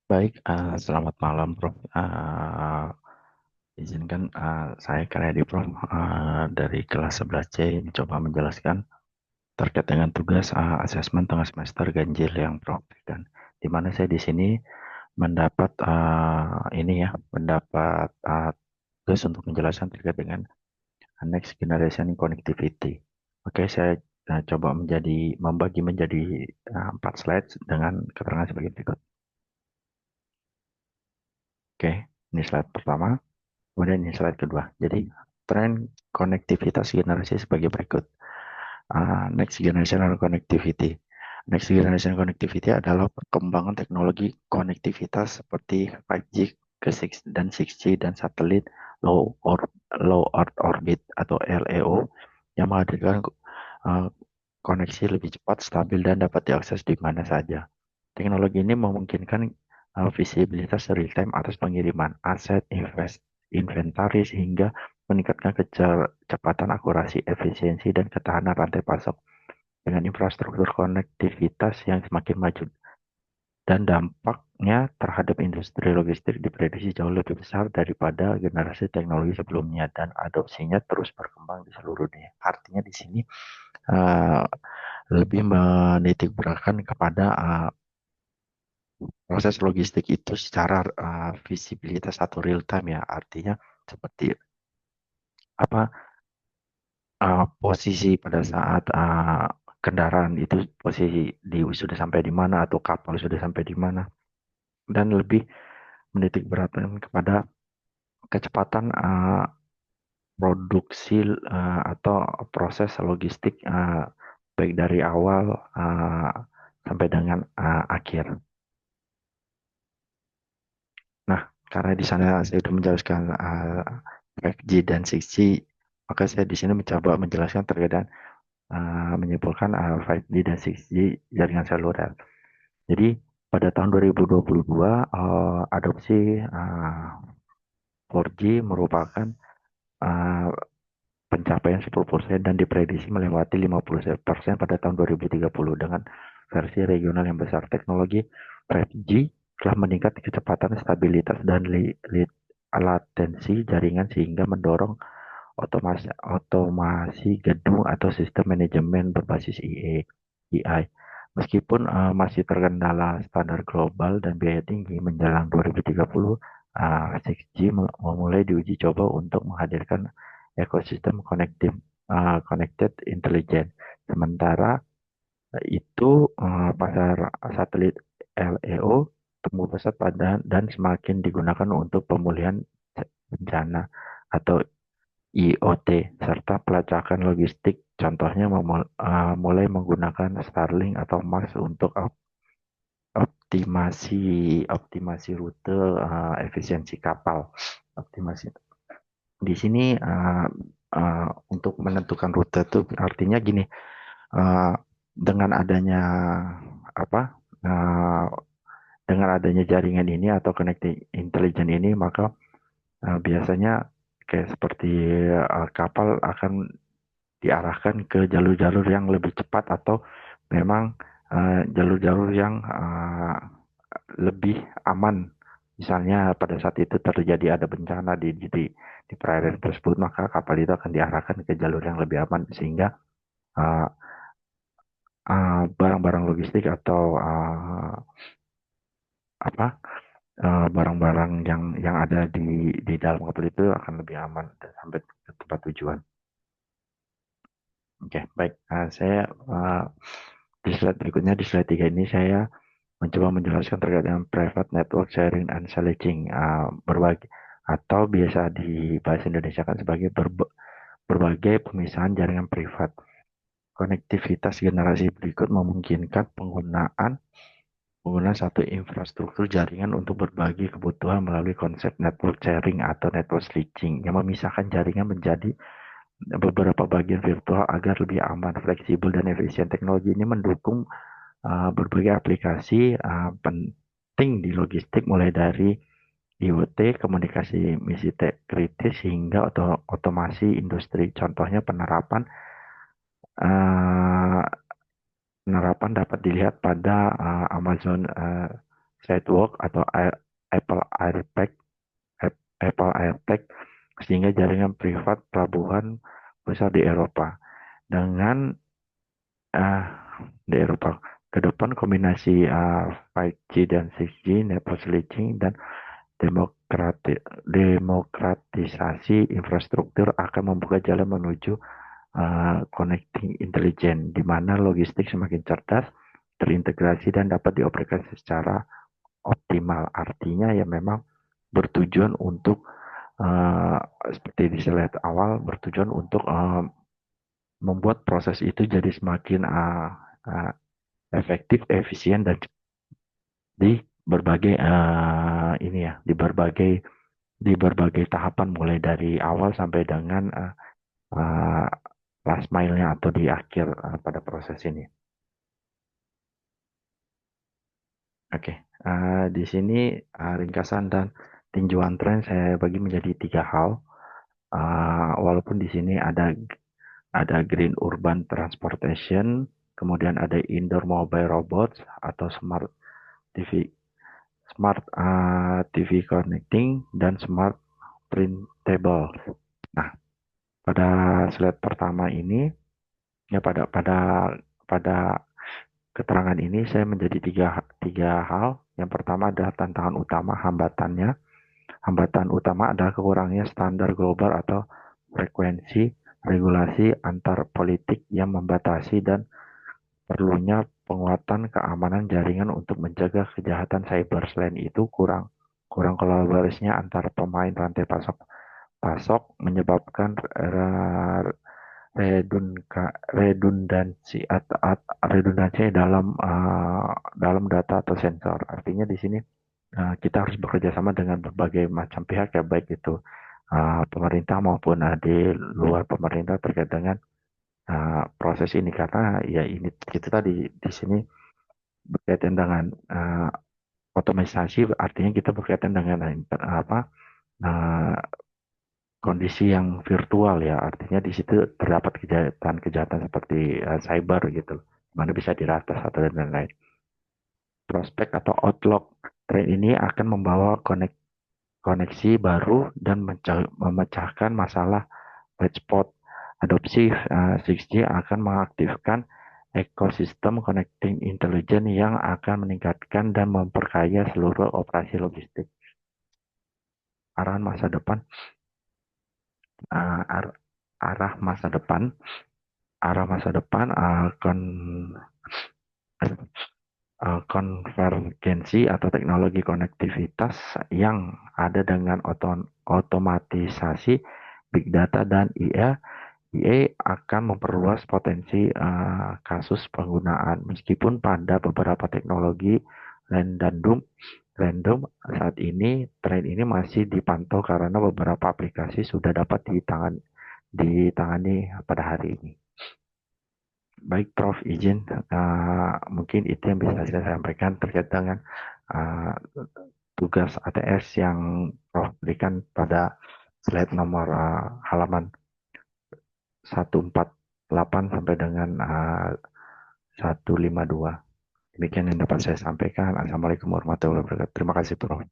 Baik, selamat malam, Prof. Izinkan saya Karyadi, Prof. Dari kelas 11C mencoba menjelaskan terkait dengan tugas asesmen tengah semester ganjil yang Prof berikan. Di mana saya di sini mendapat mendapat tugas untuk menjelaskan terkait dengan next generation connectivity. Oke, saya coba membagi menjadi 4 slide dengan keterangan sebagai berikut. Oke, ini slide pertama. Kemudian ini slide kedua. Jadi tren konektivitas generasi sebagai berikut. Next generation connectivity. Next generation connectivity adalah perkembangan teknologi konektivitas seperti 5G ke 6 dan 6G dan satelit low Earth orbit atau LEO yang menghadirkan uh, koneksi lebih cepat, stabil dan dapat diakses di mana saja. Teknologi ini memungkinkan visibilitas real time atas pengiriman aset, inventaris hingga meningkatkan kecepatan, akurasi, efisiensi, dan ketahanan rantai pasok dengan infrastruktur konektivitas yang semakin maju. Dan dampaknya terhadap industri logistik diprediksi jauh lebih besar daripada generasi teknologi sebelumnya dan adopsinya terus berkembang di seluruh dunia. Artinya di sini uh, lebih menitik beratkan kepada proses logistik itu secara visibilitas atau real time ya, artinya seperti apa posisi pada saat kendaraan itu posisi sudah sampai di mana atau kapal sudah sampai di mana, dan lebih menitik beratkan kepada kecepatan produksi atau proses logistik baik dari awal sampai dengan akhir. Nah, karena di sana saya sudah menjelaskan 5G dan 6G, maka saya di sini mencoba menjelaskan terkait dengan menyimpulkan 5G dan 6G jaringan seluler. Jadi pada tahun 2022 adopsi 4G merupakan uh, pencapaian 10% dan diprediksi melewati 50% pada tahun 2030 dengan versi regional yang besar. Teknologi 5G telah meningkat kecepatan, stabilitas, dan latensi jaringan sehingga mendorong otomasi gedung atau sistem manajemen berbasis AI. Meskipun masih terkendala standar global dan biaya tinggi menjelang 2030, 6G memulai diuji coba untuk menghadirkan ekosistem connected intelligence. Sementara itu pasar satelit LEO tumbuh pesat dan semakin digunakan untuk pemulihan bencana atau IoT serta pelacakan logistik. Contohnya mulai menggunakan Starlink atau Mars untuk optimasi optimasi rute, efisiensi kapal, optimasi. Di sini untuk menentukan rute itu artinya gini, uh, dengan adanya apa? Uh, dengan adanya jaringan ini atau connecting intelligence ini, maka biasanya kayak seperti kapal akan diarahkan ke jalur-jalur yang lebih cepat atau memang jalur-jalur yang lebih aman. Misalnya pada saat itu terjadi ada bencana di perairan tersebut, maka kapal itu akan diarahkan ke jalur yang lebih aman sehingga uh, barang-barang logistik atau apa barang-barang yang ada di dalam kapal itu akan lebih aman dan sampai ke tempat tujuan. Oke, baik. Saya di slide berikutnya, di slide 3 ini saya mencoba menjelaskan terkait dengan private network sharing and sledging, berbagi atau biasa di bahasa Indonesia kan sebagai berbagai pemisahan jaringan privat. Konektivitas generasi berikut memungkinkan penggunaan satu infrastruktur jaringan untuk berbagi kebutuhan melalui konsep network sharing atau network switching yang memisahkan jaringan menjadi beberapa bagian virtual agar lebih aman, fleksibel, dan efisien. Teknologi ini mendukung berbagai aplikasi penting di logistik mulai dari IoT, komunikasi misi kritis hingga otomasi industri. Contohnya uh, penerapan dapat dilihat pada Amazon Sidewalk atau Apple AirTag, Apple AirTag, sehingga jaringan privat pelabuhan besar di Eropa. Dengan uh, di Eropa ke depan kombinasi 5G dan 6G, network slicing, dan demokratisasi infrastruktur akan membuka jalan menuju connecting intelligent, di mana logistik semakin cerdas, terintegrasi, dan dapat dioperasikan secara optimal. Artinya ya memang bertujuan untuk uh, seperti di slide awal, bertujuan untuk membuat proses itu jadi semakin efektif, efisien, dan di berbagai ini ya, di berbagai tahapan mulai dari awal sampai dengan uh, last mile-nya atau di akhir pada proses ini. Oke, di sini ringkasan dan tinjauan tren saya bagi menjadi 3 hal. Walaupun di sini ada green urban transportation, kemudian ada indoor mobile robots atau TV, smart TV connecting, dan smart printable. Nah, pada slide pertama ini, ya pada keterangan ini saya menjadi tiga hal. Yang pertama adalah tantangan utama, hambatannya. Hambatan utama adalah kekurangnya standar global atau frekuensi regulasi antar politik yang membatasi dan perlunya penguatan keamanan jaringan untuk mencegah kejahatan cyber. Selain itu, kurang kurang kolaborasinya antar pemain rantai pasok pasok menyebabkan redundansi dalam data atau sensor. Artinya di sini kita harus bekerja sama dengan berbagai macam pihak ya, baik itu pemerintah maupun di luar pemerintah terkait dengan proses ini, karena ya ini kita tadi di sini berkaitan dengan otomatisasi, artinya kita berkaitan dengan uh, kondisi yang virtual ya, artinya di situ terdapat kejahatan-kejahatan seperti cyber gitu, mana bisa diratas atau lain-lain. Prospek atau outlook tren ini akan membawa koneksi baru dan memecahkan masalah white spot. Adopsi 6G akan mengaktifkan ekosistem connecting intelligence yang akan meningkatkan dan memperkaya seluruh operasi logistik. Arahan masa depan, uh, ar- arah masa depan, arah masa depan konvergensi atau teknologi konektivitas yang ada dengan otomatisasi, big data, dan IA. IA akan memperluas potensi kasus penggunaan, meskipun pada beberapa teknologi random random saat ini tren ini masih dipantau karena beberapa aplikasi sudah dapat ditangani pada hari ini. Baik, Prof. Izin, mungkin itu yang bisa saya sampaikan terkait dengan uh, tugas ATS yang Prof. berikan pada slide nomor halaman 148 sampai dengan 152. Demikian yang dapat saya sampaikan. Assalamualaikum warahmatullahi wabarakatuh. Terima kasih, Prof.